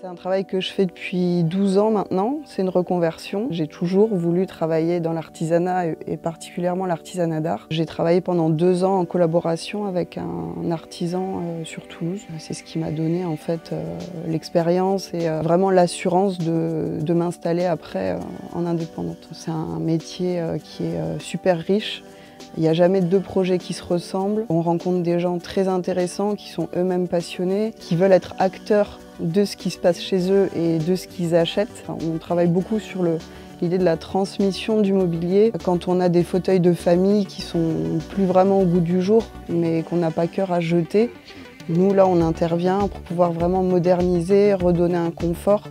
C'est un travail que je fais depuis 12 ans maintenant, c'est une reconversion. J'ai toujours voulu travailler dans l'artisanat et particulièrement l'artisanat d'art. J'ai travaillé pendant 2 ans en collaboration avec un artisan sur Toulouse. C'est ce qui m'a donné en fait l'expérience et vraiment l'assurance de m'installer après en indépendante. C'est un métier qui est super riche. Il n'y a jamais 2 projets qui se ressemblent. On rencontre des gens très intéressants qui sont eux-mêmes passionnés, qui veulent être acteurs de ce qui se passe chez eux et de ce qu'ils achètent. On travaille beaucoup sur l'idée de la transmission du mobilier. Quand on a des fauteuils de famille qui sont plus vraiment au goût du jour, mais qu'on n'a pas cœur à jeter, nous là on intervient pour pouvoir vraiment moderniser, redonner un confort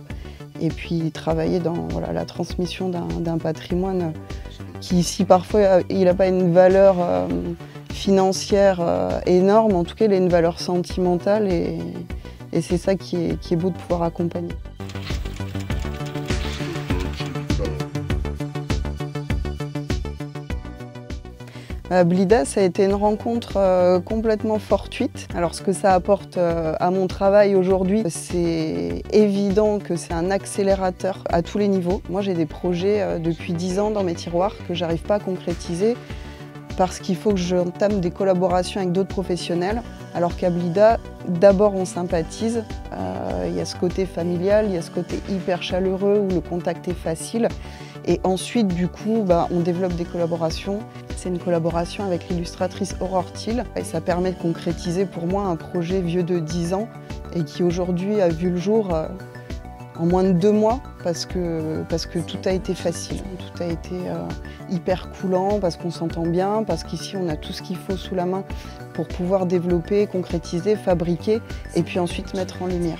et puis travailler dans la transmission d'un patrimoine qui, si parfois il n'a pas une valeur financière énorme, en tout cas il a une valeur sentimentale et c'est ça qui est beau de pouvoir accompagner. Blida, ça a été une rencontre complètement fortuite. Alors ce que ça apporte à mon travail aujourd'hui, c'est évident que c'est un accélérateur à tous les niveaux. Moi j'ai des projets depuis 10 ans dans mes tiroirs que j'arrive pas à concrétiser parce qu'il faut que j'entame des collaborations avec d'autres professionnels. Alors qu'à Blida, d'abord on sympathise, il y a ce côté familial, il y a ce côté hyper chaleureux où le contact est facile. Et ensuite, du coup, on développe des collaborations. C'est une collaboration avec l'illustratrice Aurore Thiel et ça permet de concrétiser pour moi un projet vieux de 10 ans et qui aujourd'hui a vu le jour en moins de 2 mois parce que tout a été facile, tout a été hyper coulant, parce qu'on s'entend bien, parce qu'ici on a tout ce qu'il faut sous la main pour pouvoir développer, concrétiser, fabriquer et puis ensuite mettre en lumière.